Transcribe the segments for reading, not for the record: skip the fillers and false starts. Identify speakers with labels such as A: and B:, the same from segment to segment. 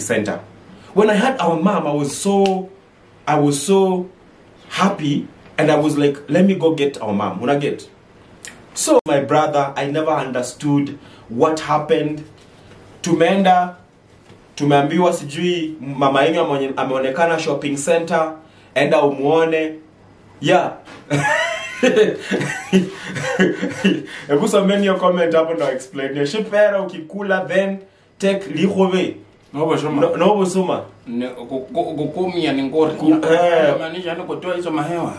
A: center. When I had our mom, I was so happy, and I was like, let me go get our mom. When I get, so my brother, I never understood what happened. Tumeambiwa sijui mama yenyu ameonekana shopping center, enda umuone. Yeah. Ebu someni your comment hapo na explain. Ya shipera ukikula then take lihove. No soma.
B: Kukumia ni ngori. Maanisha ni kutoa hizo mahewa.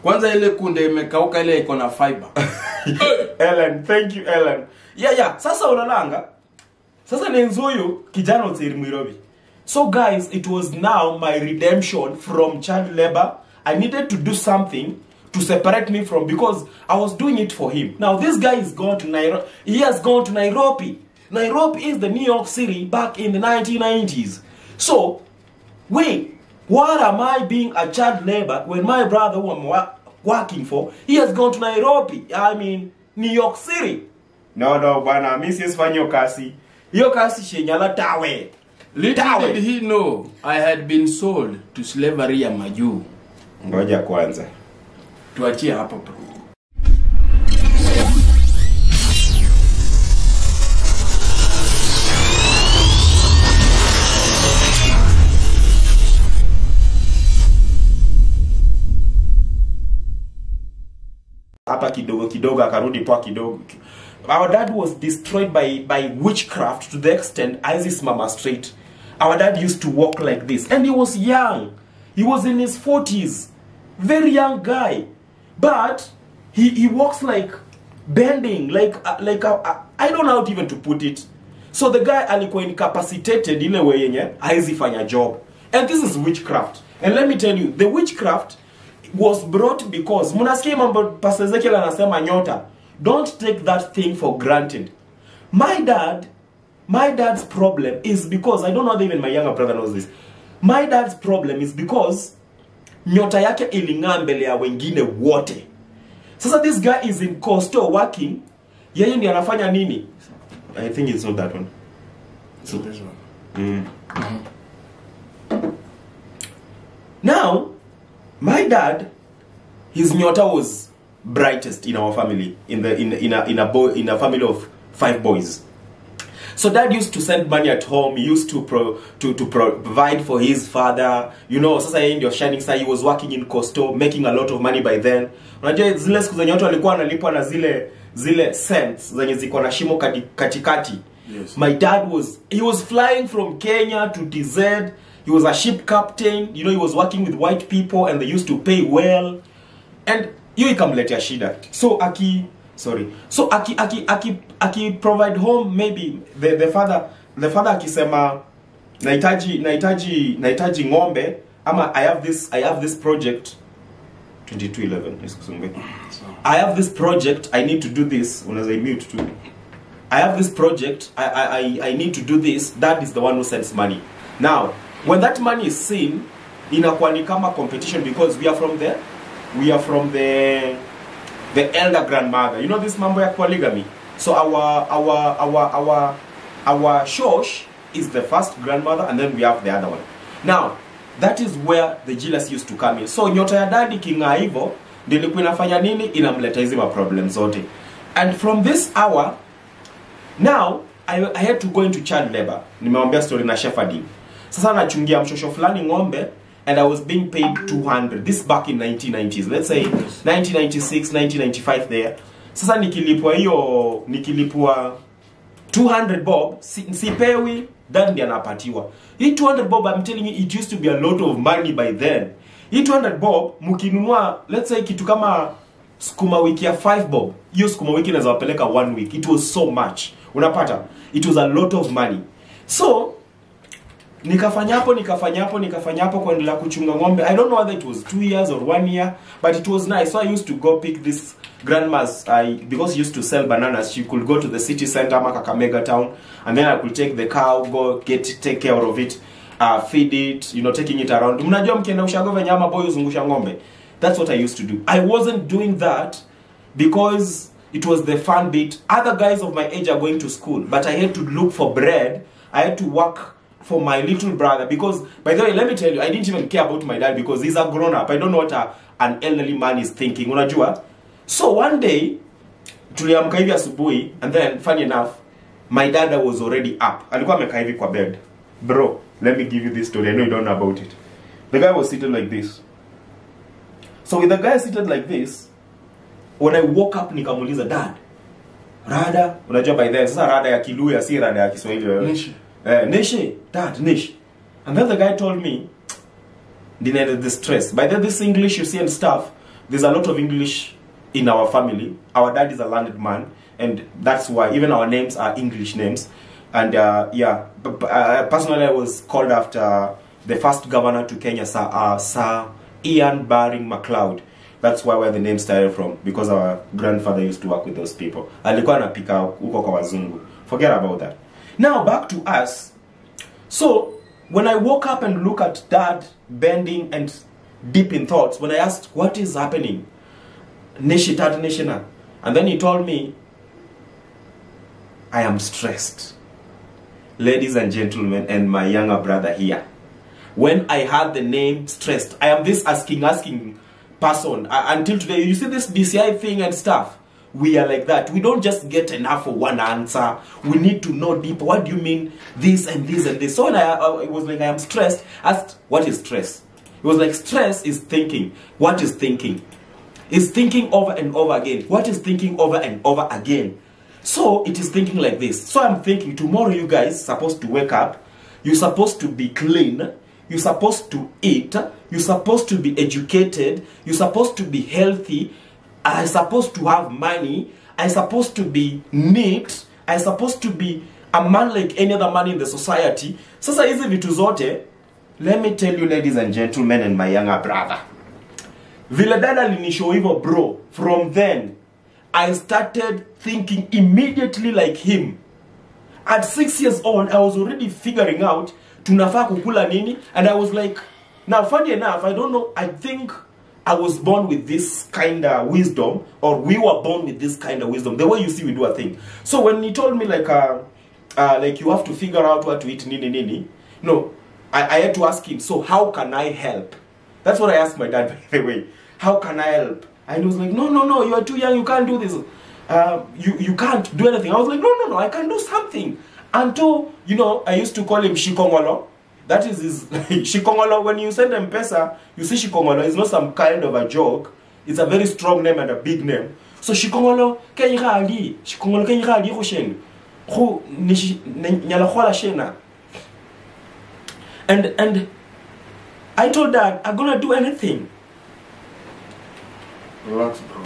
B: Kwanza ile kunde imekauka, ile iko na fiber.
A: Ellen, thank you Ellen. Yeah. Sasa unalanga. Sasa ni nzuyu kijana utiri Mwirobi. So guys, it was now my redemption from child labor. I needed to do something to separate me from, because I was doing it for him. Now this guy is gone to Nairobi. He has gone to Nairobi. Nairobi is the New York City back in the 1990s. So, wait, what am I being a child labor when my brother who I'm working for, he has gone to Nairobi? I mean, New York City. No, bwana, mimi sifanyo kasi. Hiyo kasi shenyala tawe.
B: Little did he know I had been sold to slavery ya majuu.
A: Ngoja kwanza.
B: Tuachie hapo bro.
A: Hapa kidogo akarudi kwa kidogo. Our dad was destroyed by witchcraft to the extent Isis mama straight. Our dad used to walk like this, and he was young. He was in his 40s. Very young guy. But he walks like bending, like I don't know how to even to put it. So the guy alikuwa incapacitated ile way yenye haizi fanya job. And this is witchcraft. And let me tell you, the witchcraft was brought because munasikia mambo Pastor Ezekiel anasema nyota. Don't take that thing for granted. My dad's problem is because, I don't know that even my younger brother knows this. My dad's problem is because nyota yake iling'aa mbele ya wengine wote. Sasa this guy is in Coastal working. Yeye ndiye anafanya nini? I think it's not that one.
B: So this one.
A: Now, my dad, his nyota was brightest in our family, in a family of 5 boys. So dad used to send money at home. He used to provide for his father. You know, sasa yeye ndio shining star. He was working in Coastal, making a lot of money by then. Unajua zile siku zenye watu walikuwa analipwa na zile cents zenye ziko na shimo katikati.
B: Yes.
A: My dad was flying from Kenya to TZ. He was a ship captain. You know, he was working with white people and they used to pay well. And hiyo ikamletea shida. So aki provide home, maybe the father akisema nahitaji ng'ombe, ama I have this project 2211. I have this project, I need to do this. Unaweza mute too. I have this project, I need to do this. That is the one who sends money. Now, when that money is seen, inakuwa ni kama competition, because we are from the elder grandmother. You know this mambo ya polygamy. So our shosh is the first grandmother, and then we have the other one. Now, that is where the jealousy used to come in. So nyota ya daddy kinga hivyo ndio ilikuwa inafanya nini? Inamleta hizo problems zote. And from this hour, now I had to go into child labor. Nimewambia story na shepherding. Sasa nachungia mshosho fulani ng'ombe, and I was being paid 200. This back in 1990s. Let's say 1996, 1995 there. Sasa nikilipwa 200 bob, sipewi, dad ndiye anapatiwa. Hii 200 bob, I'm telling you, it used to be a lot of money by then. Hii 200 bob, mkinunua, let's say kitu kama sukuma wiki ya 5 bob. Hiyo sukuma wiki inaweza wapeleka 1 week. It was so much. Unapata? It was a lot of money. So, nikafanya hapo kuendelea kuchunga ng'ombe. I don't know whether it was 2 years or 1 year, but it was nice. So I used to go pick this grandma's, because she used to sell bananas, she could go to the city center, Kakamega town, and then I could take the cow, take care of it, feed it, you know, taking it around. Mnajua mkienda ushago venye ama boy uzungusha ng'ombe. That's what I used to do. I wasn't doing that because it was the fun bit. Other guys of my age are going to school, but I had to look for bread. I had to work for my little brother, because, by the way, let me tell you, I didn't even care about my dad because he's a grown-up. I don't know what an elderly man is thinking. Unajua? So one day, tuliamka hivi asubuhi, and then, funny enough, my dad was already up. Alikuwa amekaa hivi kwa bed. Bro, let me give you this story. I know you don't know about it. The guy was seated like this. So with the guy seated like this, when I woke up, nikamuuliza, Dad, rada, unajua by then, sasa rada ya Kiluya, si rada ya Kiswahili.
B: Nishi.
A: Nishi, Dad, Nish. And then the guy told me, the stress. By then, this English you see and stuff, there's a lot of English in our family. Our dad is a learned man, and that's why even our names are English names. And yeah, personally, I was called after the first governor to Kenya, Sir Ian Baring MacLeod. That's where the name started from, because our grandfather used to work with those people. Alikuwa anapika huko kwa wazungu. Forget about that. Now back to us. So when I woke up and look at Dad bending and deep in thoughts, when I asked what is happening, Nishi Dad Nishina, and then he told me, I am stressed. Ladies and gentlemen, and my younger brother here. When I had the name stressed, I am this asking person. Until today, you see this DCI thing and stuff. We are like that. We don't just get enough for one answer. We need to know deeper. What do you mean this and this and this? So when it was like I am stressed, asked what is stress? It was like stress is thinking. What is thinking? It's thinking over and over again. What is thinking over and over again? So it is thinking like this. So I'm thinking tomorrow you guys supposed to wake up. You're supposed to be clean. You're supposed to eat. You're supposed to be educated. You're supposed to be healthy. I'm supposed to have money. I'm supposed to be neat. I'm supposed to be a man like any other man in the society. Sasa hizi vitu zote, let me tell you, ladies and gentlemen, and my younger brother. Vile dada linishow hivyo, bro, from then, I started thinking immediately like him. At 6 years old, I was already figuring out tunafaa kukula nini, and I was like, now funny enough, I don't know, I think I was born with this kind of wisdom, or we were born with this kind of wisdom, the way you see we do a thing. So when he told me like you have to figure out what to eat, nini, no, I had to ask him, so how can I help? That's what I asked my dad, by the way. How can I help? And he was like, no, you are too young, you can't do this. You can't do anything. I was like, no, I can do something. Until, you know, I used to call him Shikongolo. That is his Shikongolo. When you send M-Pesa, you see Shikongolo. It's not some kind of a joke. It's a very strong name and a big name. So Shikongolo, Shikongolo kenyali hushen. Hu nyalahola shena. And I told Dad, I'm gonna do anything.
B: Relax, bro.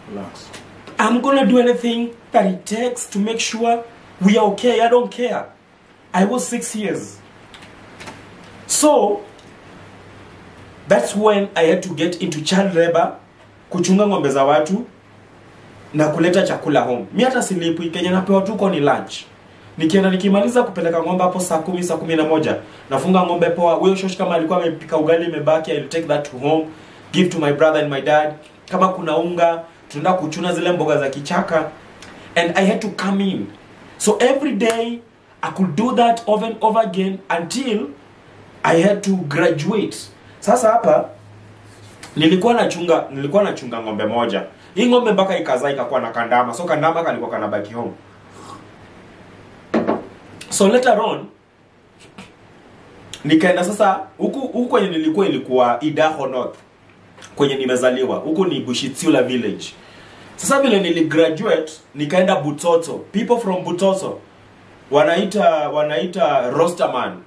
B: Relax.
A: I'm gonna do anything that it takes to make sure we are okay. I don't care. I was 6 years. So that's when I had to get into child labor, kuchunga ng'ombe za watu na kuleta chakula home. Mimi hata silipwi, Kenya napewa tu kwa ni lunch. Nikienda nikimaliza kupeleka ng'ombe hapo saa 10 saa 11, nafunga ng'ombe poa. Huyo shosh kama alikuwa amepika ugali imebaki, I'll take that to home, give to my brother and my dad. Kama kuna unga, tunaenda kuchuna zile mboga za kichaka, and I had to come in. So every day I could do that over and over again until I had to graduate. Sasa hapa nilikuwa nachunga ng'ombe moja. Hii ng'ombe mpaka ikazaa ikakuwa na kandama. So kandama kalikuwa kanabaki home. So later on nikaenda sasa huku kwenye ilikuwa Idaho North, kwenye nimezaliwa. Huku ni Bushitsula village. Sasa vile niligraduate nikaenda Butoto. People from Butoto wanaita rosterman.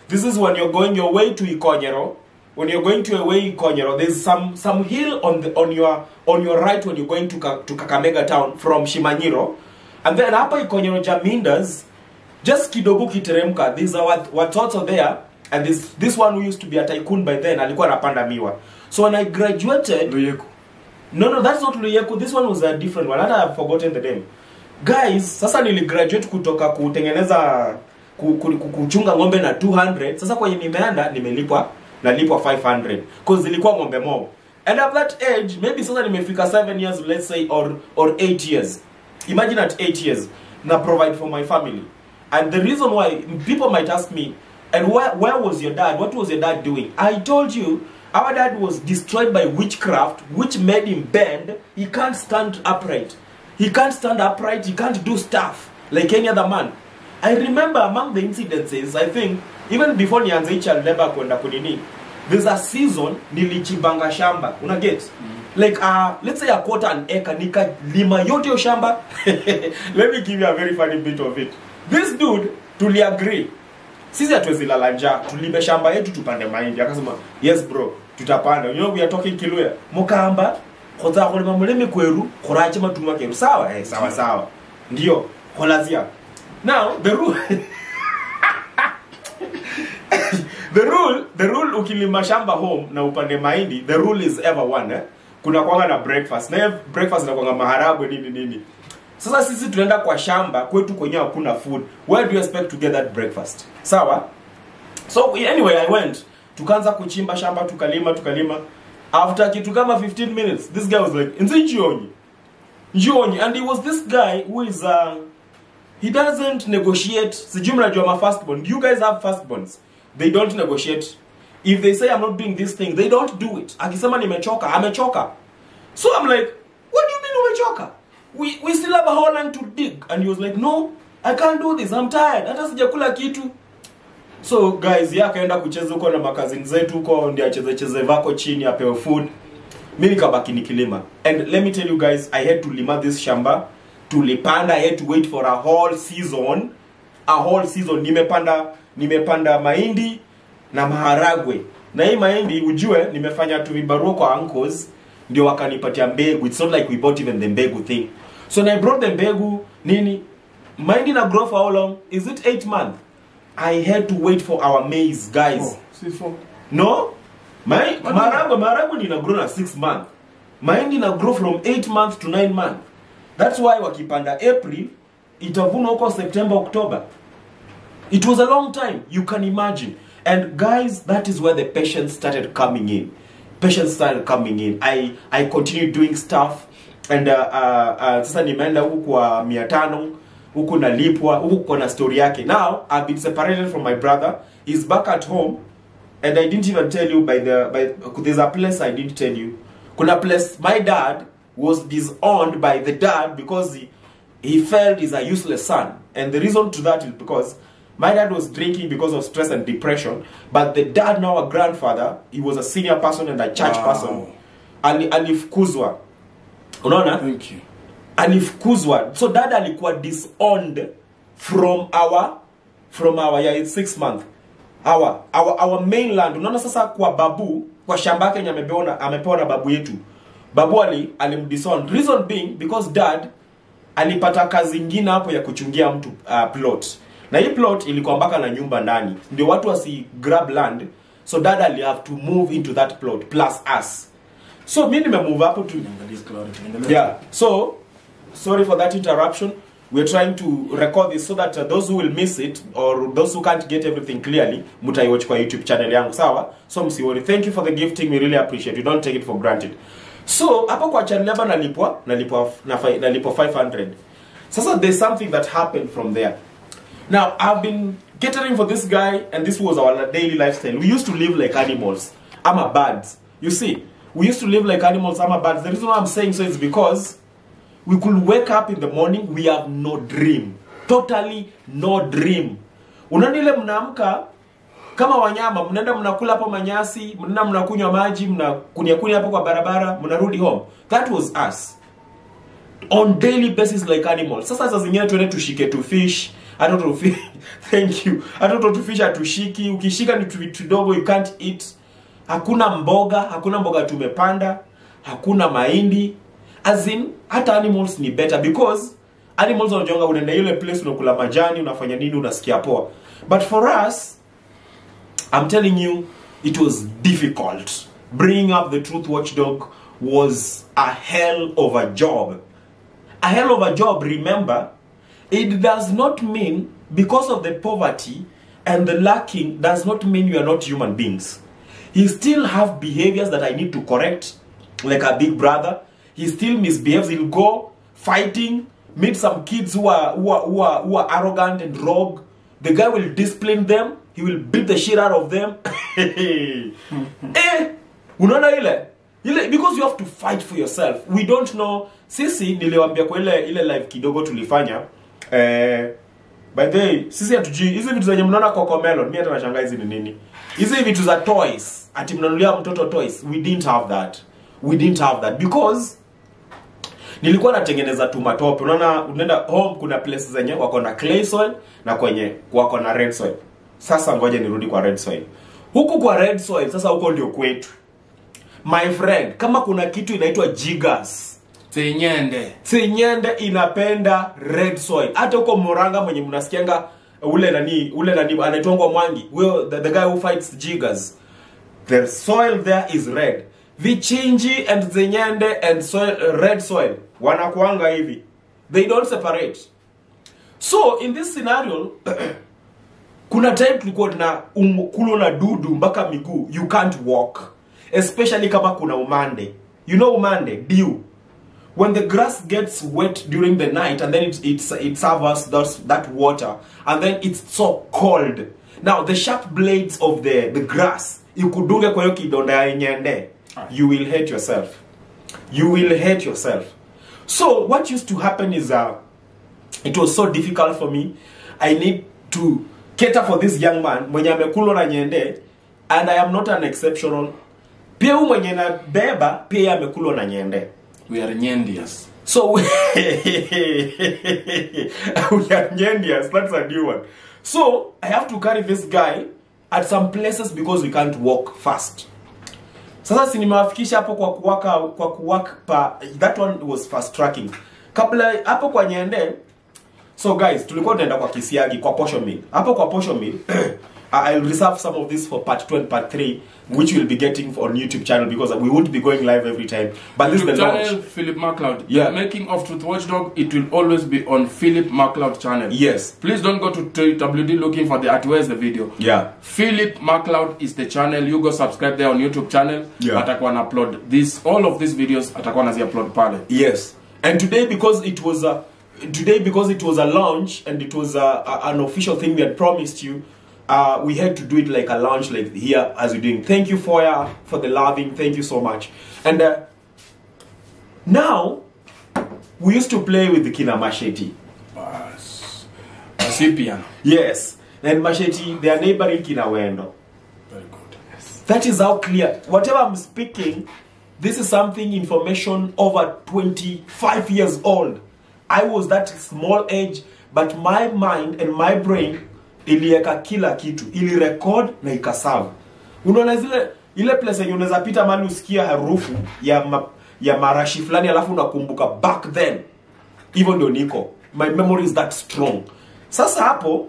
A: This is when you're going your way to Ikonyero. When you're going to your way Ikonyero, there's some hill on your right when you're going to Kakamega town from Shimanyiro. And then hapa Ikonyero Jamindas, just kidogo kiteremka, these are watoto there, and this one who used to be a tycoon by then alikuwa anapanda miwa. So when I graduated,
B: Luyeku.
A: No, that's not Luyeku. This one was a different one. I've forgotten the name. Guys, sasa niligraduate kutoka kutengeneza kuchunga ng'ombe na 200. Sasa kwenye nimeenda nalipwa 500 because zilikuwa ng'ombe mob. And at that age, maybe sasa nimefika 7 years, let's say, or 8 years. Imagine at 8 years na provide for my family. And the reason why people might ask me, and where was your dad? What was your dad doing? I told you, our dad was destroyed by witchcraft, which made him bend. He can't stand upright. He can't stand upright. He can't do stuff like any other man. I remember among the incidences, I think, even before nianze child labor kwenda kunini, there's a season nilichibanga shamba. Una get? Like, let's say a quarter an acre, nika lima yote yo shamba. Let me give you a very funny bit of it. This dude, tuli agree. Sisi hatuwezi lala njaa, tulime shamba yetu tupande mahindi. Akasema, yes bro, tutapanda. You know, we are talking Kiluya. Mukamba, kota kulima muleme kweru, korache matuma keru. Sawa? Sawa sawa. Ndiyo, kolazia. Now, the rule... the rule ukilima shamba home na upande mahindi, the rule is ever one, Kuna kwanga na breakfast. Na breakfast na kwanga maharagwe nini. Sasa sisi tunaenda kwa shamba, kwetu kwenye hakuna food. Where do you expect to get that breakfast? Sawa? So anyway, I went. Tukaanza kuchimba shamba, tukalima. After kitu kama 15 minutes, this guy was like, "Nzi Njionyi." And he was this guy who is he doesn't negotiate. Sijui mnajua ma firstborn. Do you guys have firstborns? They don't negotiate. If they say I'm not doing this thing, they don't do it. Akisema nimechoka, amechoka. So I'm like, "What do you mean umechoka? We still have a whole land to dig." And he was like, "No, I can't do this. I'm tired. Hata sijakula kitu." So guys, akaenda kucheza huko na makazini zetu huko, ndio acheze vako chini apewe food. Mimi nikabaki nikilima. And let me tell you guys, I had to lima this shamba. Tulipanda, I had to wait for a whole season. Nimepanda mahindi na maharagwe. Na hii mahindi ujue nimefanya tu vibarua kwa uncles ndio wakanipatia mbegu. It's not like we bought even the mbegu thing. So I brought the mbegu nini. Mahindi na grow for how long? Is it 8 months? I had to wait for our maize, guys. No? Maharagwe nina grow na 6 months. Mahindi na grow from 8 months to 9 months. That's why wakipanda April, itavuna huko September, October. It was a long time, you can imagine. And guys, that is where the patience started coming in. I continued doing stuff. And sasa nimeenda huku kwa 500, huku nalipwa, huku kuna story yake. Now, I've been separated from my brother. He's back at home. And I didn't even tell you there's a place I didn't tell you. Kuna place, my dad was disowned by the dad because he felt he's a useless son. And the reason to that is because my dad was drinking because of stress and depression. But the dad, now a grandfather, he was a senior person and a church person. Alifukuzwa. Unaona?
B: Thank you.
A: Alifukuzwa. So dad alikuwa disowned from our 6 months. Our mainland. Unaona sasa kwa babu, kwa shamba yake yenye amepewa na babu yetu. Babu alimdisown. Reason being because dad alipata kazi nyingine hapo ya kuchungia mtu plot. Na hii plot ilikuwa mpaka na nyumba ndani. Ndio watu wasi grab land. So dad ali have to move into that plot plus us. So mimi nimemove hapo to yeah. So sorry for that interruption. We're trying to record this so that those who will miss it or those who can't get everything clearly, mutaiwatch kwa YouTube channel yangu, sawa? So msiwori. Thank you for the gifting. We really appreciate. You don't take it for granted. So hapo kwa channel labda nalipwa 500. Sasa there's something that happened from there. Now I've been catering for this guy and this was our daily lifestyle. We used to live like animals. I'm a birds. You see, we used to live like animals. I'm a birds. The reason why I'm saying so is because we could wake up in the morning, we have no dream. Totally no dream. Unanile mnaamka kama wanyama, mnaenda mnakula hapo manyasi, mnaenda mnakunywa maji, mnakunya hapo kwa barabara, mnarudi home. That was us. On daily basis like animals. Sasa saa zingine tuende tushike tu fish. I don't know fish. Thank you. I don't know to fish atushiki. Ukishika ni tudogo you can't eat. Hakuna mboga tumepanda. Hakuna mahindi. As in, hata animals ni better because animals wanajonga unaenda ile place unakula majani, unafanya nini, unasikia poa. But for us, I'm telling you, it was difficult. Bringing up the Truth Watchdog was a hell of a job. A hell of a job, remember, it does not mean because of the poverty and the lacking does not mean you are not human beings. You still have behaviors that I need to correct, like a big brother. He still misbehaves. He'll go fighting. meet some kids who are arrogant and rogue, the guy will discipline them. He will beat the shit out of them. Unaona ile? Because you have to fight for yourself. We don't know. Sisi niliwaambia kwa ile live kidogo tulifanya. By the way, sisi hatujui hizi vitu zenye mnaona Cocomelon, mimi hata nashangaa hizi ni nini. Hizi vitu za toys, ati mnanulia mtoto toys. We didn't have that because nilikuwa natengeneza tu matope. Unaenda home kuna places zenye wako na clay soil na kwenye wako na red soil. Sasa ngoja nirudi kwa red soil. Huku kwa red soil sasa huko ndio kwetu. My friend, kama kuna kitu inaitwa jiggers, Tsenyende inapenda red soil. Hata huko Muranga mwenye mnasikianga ule nani anaitwa Mwangi, the guy who fights jiggers. The soil there is red. Vichinji and Tsenyende and red soil wanakuanga hivi. They don't separate. So in this scenario kuna time tulikuwa na kulo na dudu mpaka miguu. You can't walk. Especially kama kuna umande. You know umande? Dew. When the grass gets wet during the night and then it serves that water and then it's so cold. Now the sharp blades of the grass, ikudunge kwa hiyo kidonda ya nyende, you will hate yourself. You will hate yourself. So what used to happen is it was so difficult for me. I need to cater for this young man mwenye amekulo na nyende, and I am not an exceptional. Pia mwenye na beba pia amekulo na nyende.
B: We are nyendias.
A: So we are nyendias. That's a new one. So I have to carry this guy at some places because we can't walk fast. Sasa sinimewafikisha hapo kwa kuwaka pa, that one was fast tracking. Kabla hapo kwa nyende. So guys, tulikuwa tunaenda kwa Kisiagi kwa posho meal. Hapo kwa posho meal I'll reserve some of this for part 2 and part 3, which we'll be getting on YouTube channel because we won't be going live every time. But this is the
B: channel,
A: launch.
B: Philip MacLeod.
A: Yeah.
B: The making of Truthwatchdog, it will always be on Philip MacLeod channel.
A: Yes.
B: Please don't go to WD looking for the where's the video.
A: Yeah.
B: Philip MacLeod is the channel. You go subscribe there on YouTube channel.
A: Yeah.
B: Atakuwa na upload all of these videos. Atakuwa na upload pale.
A: Yes. And today because it was a launch and it was an official thing we had promised you, we had to do it like a launch, like here as we're doing. Thank you for the loving. Thank you so much. And now we used to play with the Kina Machete.
B: Masipiano.
A: Yes. And Machete, they are neighboring Kina Wendo.
B: Very good. Yes.
A: That is how clear. Whatever I'm speaking, this is something information over 25 years old. I was that small age, but my mind and my brain ilieka kila kitu, ili record na ikaserve. Unaona ile place yenye unaweza pita mali usikia harufu ya marashi fulani alafu unakumbuka back then. Hivyo ndio niko. My memory is that strong. Sasa hapo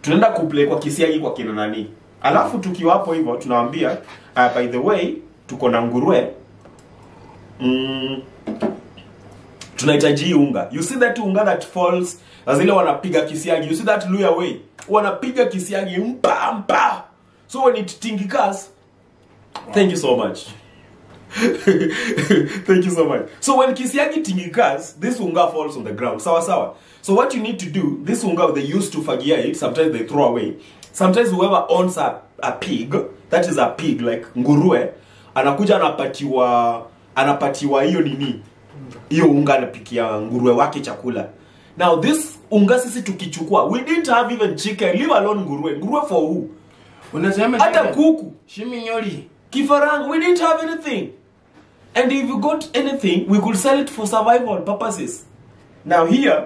A: tunaenda kuplay kwa Kisiagi kwa kina nani. Alafu tukiwa hapo hivyo tunawaambia by the way tuko na nguruwe. Tunahitaji unga. You see that unga that falls, azile wanapiga Kisiagi. You see that Luya way, wanapiga Kisiagi mpa. So when it tingikas, thank you so much. Thank you so much. So when Kisiagi tingikas, this unga falls on the ground. Sawa. So what you need to do, this unga they used to fagia it, sometimes they throw away. Sometimes whoever owns a pig, that is a pig like nguruwe, anakuja anapatiwa hiyo nini? Hiyo unga anapikia nguruwe wake chakula. Now this unga sisi tukichukua, we didn't have even chicken, leave alone nguruwe. Nguruwe for who?
B: Unasema
A: hata kuku,
B: shiminyoli,
A: kifaranga, we didn't have anything. And if you got anything, we could sell it for survival purposes. Now here,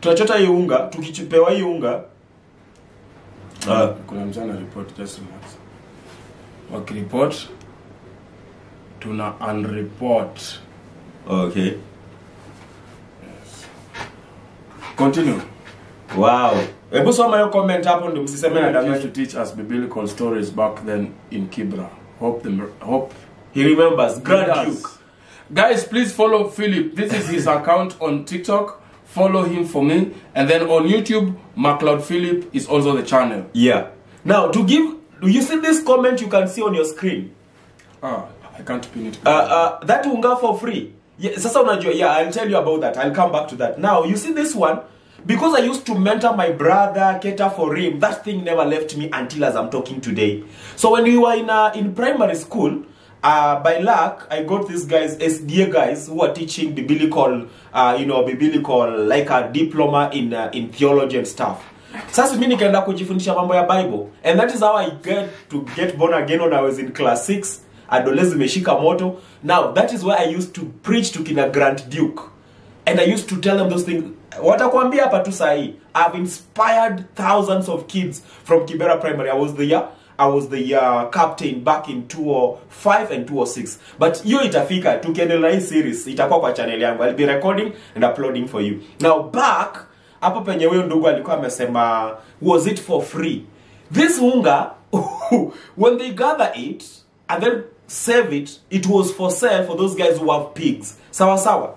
A: tunachota hiyo unga, tukichupewa hiyo unga.
B: Kuna mzana report, just relax. Wakireport, tuna unreport.
A: Okay.
B: Yes. Continue.
A: Wow. Hebu soma hiyo comment hapo ndio msiseme na
B: damage to teach us biblical stories back then in Kibra. Hope
A: he remembers. Grand Duke.
B: Guys, please follow Philip. This is his account on TikTok. Follow him for me. And then on YouTube, MacLeod Philip is also the channel.
A: Yeah. Now, do you see this comment you can see on your screen?
B: I can't pin it.
A: That unga for free. Yeah, sasa unajua, yeah, I'll tell you about that. I'll come back to that. Now, you see this one, because I used to mentor my brother, cater for him, that thing never left me until as I'm talking today. So when we were in primary school, by luck, I got these guys, SDA guys, who are teaching biblical, biblical, like a diploma in theology and stuff. Sasa mimi nikaenda kujifundisha mambo ya Bible, and that is how I get born again when I was in class 6. Adolescence meshika moto. Now that is where I used to preach to kina Grant Duke, and I used to tell them those things. Watakwambia hapa tu sahi, I've inspired thousands of kids from Kibera Primary. I was the captain back in 2005 and 2006. But hiyo itafika tukiendelea hii series itakuwa kwa channel yangu. I'll be recording and uploading for you. Now back hapo penye huyo ndugu alikuwa amesema, was it for free? This unga when they gather it and then save it, it was for sale for those guys who have pigs. Sawa sawa.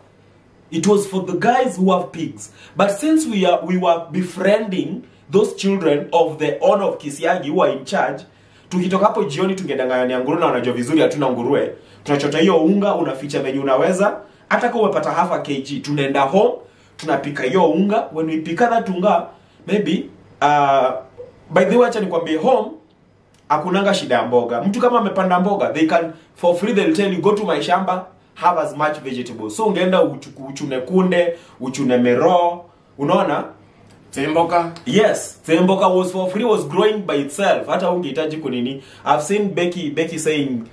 A: It was for the guys who have pigs. But since we were befriending those children of the owner of Kisiagi who are in charge, tukitoka hapo jioni tungedanganya nguruwe na wanajua vizuri hatuna nguruwe. Tunachota hiyo unga, unaficha venye unaweza. Hata kama umepata half a kg, tunaenda home, tunapika hiyo unga. When we pick that unga, maybe by the way acha nikwambie, home hakunanga shida ya mboga. Mtu kama amepanda mboga, they can for free, they'll tell you go to my shamba, have as much vegetables. So ungeenda uchune kunde, uchune mero, unaona?
B: Temboka.
A: Yes, Temboka was for free, was growing by itself. Hata ungehitaji kunini. I've seen Becky saying,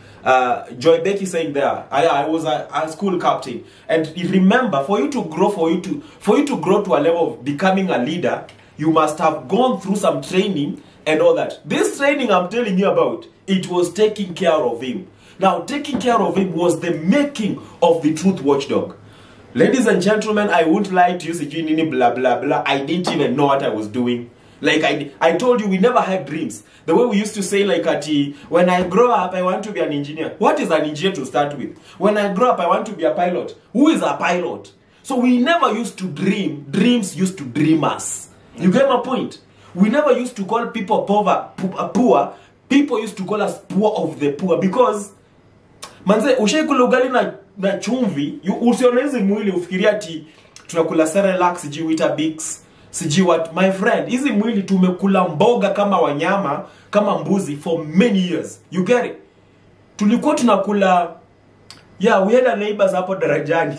A: Joy Becky saying there, I was a school captain. And remember, for you to grow, for you to grow to a level of becoming a leader, you must have gone through some training and all that. This training I'm telling you about, it was taking care of him. Now, taking care of him was the making of the Truth Watchdog. Ladies and gentlemen, I won't lie to you, blah, blah, blah. I didn't even know what I was doing. Like, I told you, we never had dreams. The way we used to say, like, when I grow up, I want to be an engineer. What is an engineer to start with? When I grow up, I want to be a pilot. Who is a pilot? So we never used to dream. Dreams used to dream us. You get my point? We never used to call people poor. People used to call us poor of the poor. Because, manze, ushaikula ugali na chumvi, usione hizi mwili ufikiria ati tunakula Cerelac, siji wita Bix, siji what. My friend, hizi mwili tumekula mboga kama wanyama, kama mbuzi for many years. You get it? Tulikuwa tunakula, yeah, we had a neighbors hapo darajani.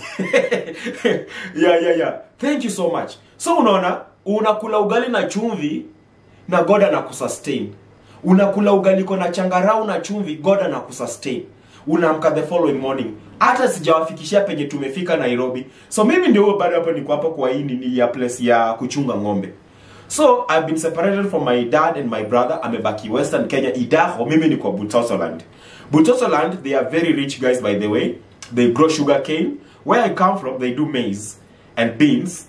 A: Yeah. Thank you so much. So unaona, unakula ugali na chumvi na God anakusustain. Unakula ugali kona changarau na chumvi, God anakusustain. Unaamka the following morning. Hata sijawafikishia penye tumefika Nairobi. So mimi ndio bado hapo niko hapo kwa hii ni ya place ya kuchunga ng'ombe. So I've been separated from my dad and my brother. Amebaki Western Kenya, Idaho. Mimi niko Butosoland. Butosoland, they are very rich guys, by the way. They grow sugar cane. Where I come from, they do maize and beans.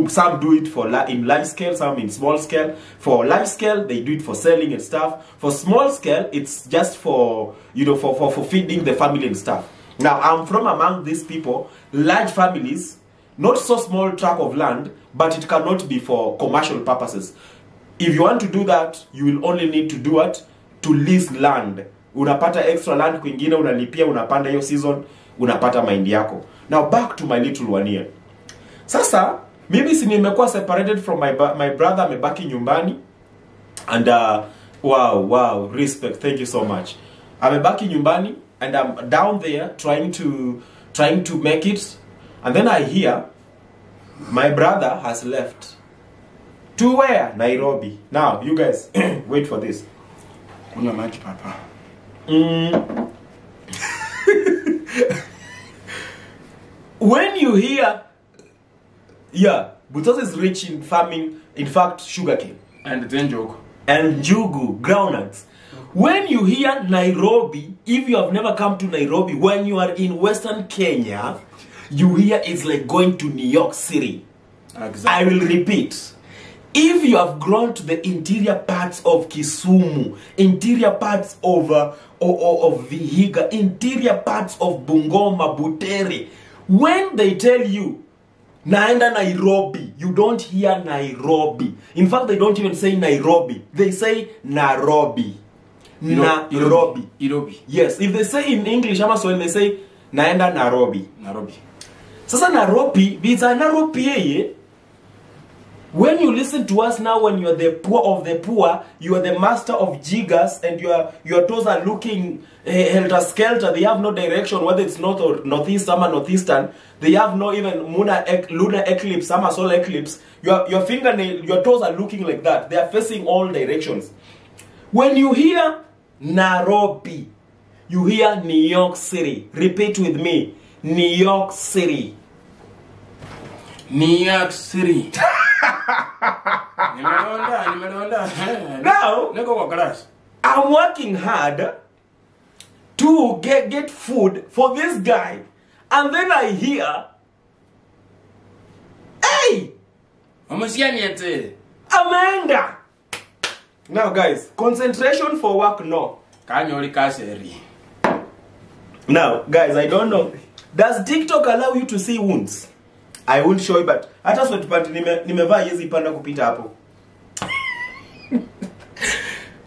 A: Some do it in large scale, some in small scale. For large scale, they do it for selling and stuff. For small scale, it's just for, for feeding the family and stuff. Now, I'm from among these people, large families, not so small tract of land, but it cannot be for commercial purposes. If you want to do that, you will only need to do it to lease land. Unapata extra land kwingine, unalipia, unapanda hiyo season, unapata mahindi yako. Now, back to my little one here. Sasa, mimi si nimekuwa separated from my brother, amebaki nyumbani. And, wow, respect, thank you so much. Amebaki nyumbani, and I'm down there trying to make it. And then I hear, my brother has left. To where? Nairobi. Now, you guys, wait for this.
B: Kunywa maji, papa.
A: When you hear, yeah, Butos is rich in farming, in fact, sugarcane.
B: And Tenjoku.
A: And Jugu, groundnuts. When you hear Nairobi, if you have never come to Nairobi, when you are in Western Kenya, you hear it's like going to New York City.
B: Exactly.
A: I will repeat. If you have grown to the interior parts of Kisumu, interior parts of Vihiga, interior parts of Bungoma, Butere, when they tell you, naenda Nairobi, you don't hear Nairobi. In fact, they don't even say Nairobi. They say Nairobi. Nairobi.
B: Nairobi.
A: Yes, if they say in English, when they say naenda Nairobi.
B: Nairobi.
A: Sasa Nairobi, biza Nairobi yeye. When you listen to us now, when you are the poor of the poor, you are the master of jiggers, and your toes are looking helter-skelter. They have no direction, whether it's north or northeast, or northeastern. They have no even lunar eclipse, summer solar eclipse. Your fingernail, your toes are looking like that. They are facing all directions. When you hear Nairobi, you hear New York City. Repeat with me. New York City.
B: New York City.
A: Now, I'm working hard to get food for this guy. And then I hear, hey! Amanda! Now guys, concentration for work, no. Now, guys, I don't know. Does TikTok allow you to see wounds? I won't show you, but hata sweatpant nimevaa yezi panda kupita hapo.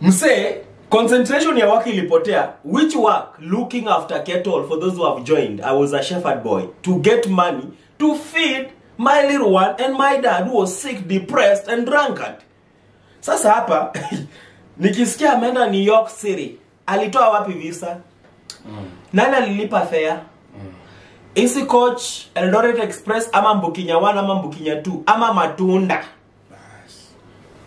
A: Mse, concentration ya work ilipotea. Which work? Looking after cattle. For those who have joined, I was a shepherd boy to get money to feed my little one and my dad who was sick, depressed and drunkard. Sasa hapa nikisikia ameenda New York City, alitoa wapi visa? Nani alilipa fare? Easy Coach, Eldoret Express, ama Mbukinya 1, ama Mbukinya 2, ama Matunda.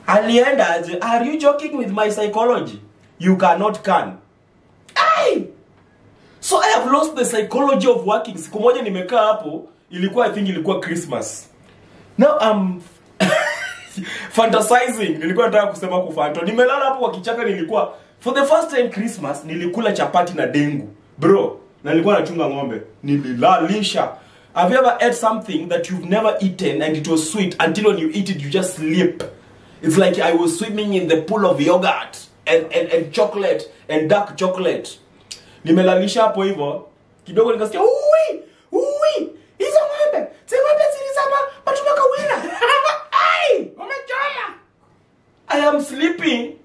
A: Alienda aje, are you joking with my psychology? You cannot can. Ay! So I have lost the psychology of working. Siku moja nimekaa hapo, I think ilikuwa Christmas. Now I'm fantasizing. Nilikuwa nataka kusema kufanto. Nimelala hapo kwa kichaka nilikuwa, for the first time Christmas, nilikula chapati na dengu. Bro. Na nilikuwa nachunga ng'ombe. Nililalisha. Have you ever ate something that you've never eaten and it was sweet until when you eat it you just sleep? It's like I was swimming in the pool of yogurt and chocolate and dark chocolate. Nimelalisha hapo hivyo. Kidogo nikasikia uwi. Hizo ng'ombe. Ng'ombe zilizama matumaka wina. Ai! Umechoma. I am sleeping.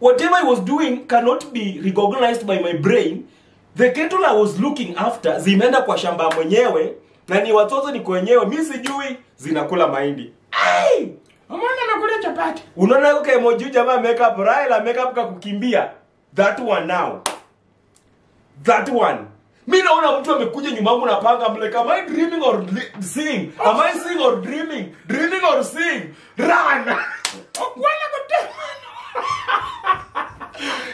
A: Whatever I was doing cannot be recognized by my brain. The cattle I was looking after zimeenda kwa shamba mwenyewe na ni watoto ni kwenyewe, mimi sijui zinakula mahindi. Ai! Umeona nakula chapati. Unaona yuko emoji jamaa makeup Raila makeup ka kukimbia. That one now. That one. Mimi naona mtu amekuja nyuma yangu na panga like, am I dreaming or seeing? Am I seeing or dreaming? Dreaming or seeing? Run.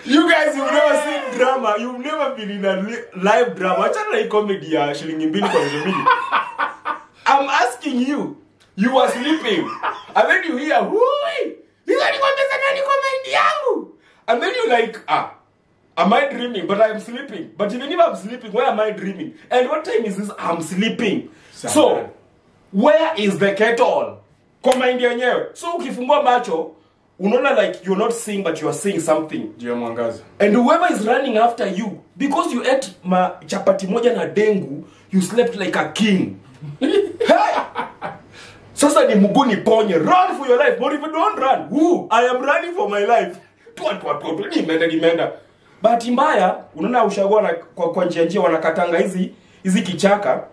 A: You guys, you've never seen drama. You've never been in a live drama. Acha na comedy ya shilingi 2 kwa milioni. I'm asking you. You are sleeping. And then you hear, "Hui! Hizo ni ng'ombe sana ni komandi yangu." And then you like, am I dreaming? But I'm sleeping. But even if I'm sleeping, where am I dreaming? And what time is this? I'm sleeping. So, where is the kettle? Komandi yenyewe. So ukifungua macho, unaona like you're not seeing but you are seeing something. And whoever is running after you, because you ate chapati moja na dengu, you slept like a king. Hey! Sasa ni muguni ponye. Run for your life. But if you don't run, I am running for my life. Nimeenda. Bahati mbaya, unaona ushagona kwa njia wanakatanga hizi kichaka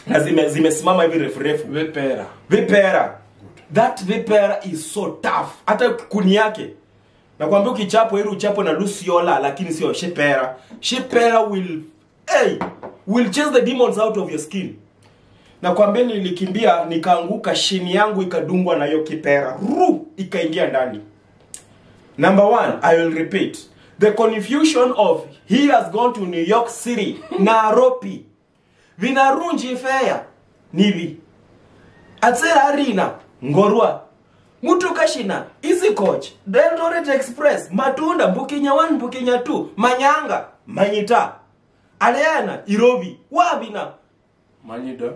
A: na zimesimama hivi refu. Vipera. That vipera is so tough. Hata kuni yake. Nakwambia ukichapo ili uchapo na Luciola lakini sio shepera. Shepera will chase the demons out of your skin. Nakwambia nilikimbia nikaanguka, shini yangu ikadungwa na hiyo kipera. Ikaingia ndani. Number 1, I will repeat. The confusion of he has gone to New York City, Nairobi. Vinarunji fair. Nivi. Atsera arena. Ngorwa. Mutu kashina. Easy Coach. Eldoret Express. Matunda. Mbukinya 1, Mbukinya 2. Manyanga. Manyita. Aleana. Irobi. Wabina.
B: Manyida.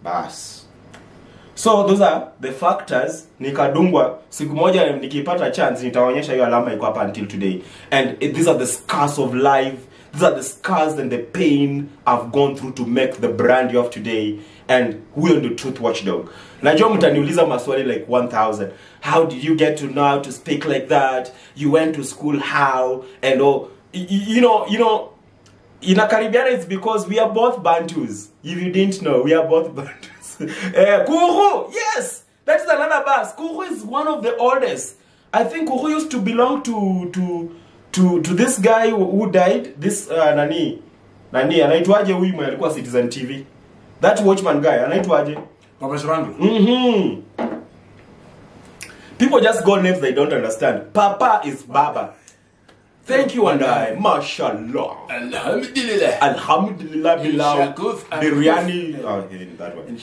A: Bas. So those are the factors. Nikadungwa. Siku moja nikipata chance nitaonyesha hiyo alama iko hapa until today. And these are the scars of life. These are the scars and the pain I've gone through to make the brand you have today. And we're on the Truth Watchdog. Najua mtaniuliza maswali like 1000. How did you get to know how to speak like that? You went to school how? And you know, In a Caribbean, it's because we are both Bantus. If you didn't know, we are both Bantus. Kuru, yes, that's another bus. Kuru is one of the oldest. I think Kuru used to belong to this guy who died. This nani, anaitwaje huyu mwenye alikuwa Citizen TV. That watchman guy, anaitwaje?
B: Papa Shirandula.
A: People just go names they don't understand. Papa is Baba. Thank you and I, mashallah.
B: Alhamdulillah.
A: Alhamdulillah billah. Biryani. Oh, that one.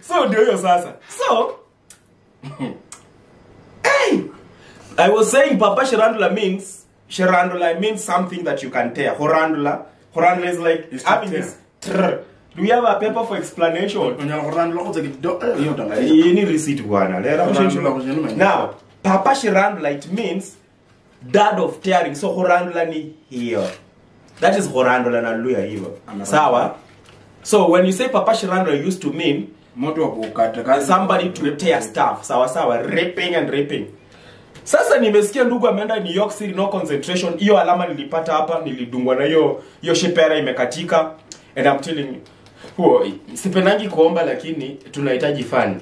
A: So ndio hiyo sasa. So hey, I was saying Papa Shirandula means something that you can tear. Horandula is like it's having this. Do we have a paper for explanation? You need receipt one. Now, Papa Shirandula, it means dad of tearing. So Horandula ni here. That is Horandula na Luya hiyo. Sawa? So when you say Papa Shirandula, used to mean somebody to tear stuff. Sawa, raping and raping. Sasa nimesikia ndugu ameenda New York City, no concentration. Hiyo alama nilipata hapa, nilidungwa na hiyo shepera imekatika. And I'm telling you, sipenangi kuomba lakini tunahitaji fun.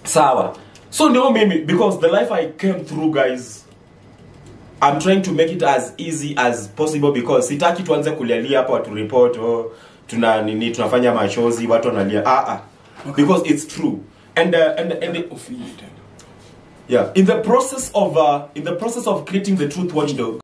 A: Sawa. So ndio mimi, because the life I came through, guys, I'm trying to make it as easy as possible, because sitaki tuanze kulialia hapa watu report tunafanya machozi watu wanalia. Okay. Because it's true. And yeah, in the process of creating the Truth Watchdog,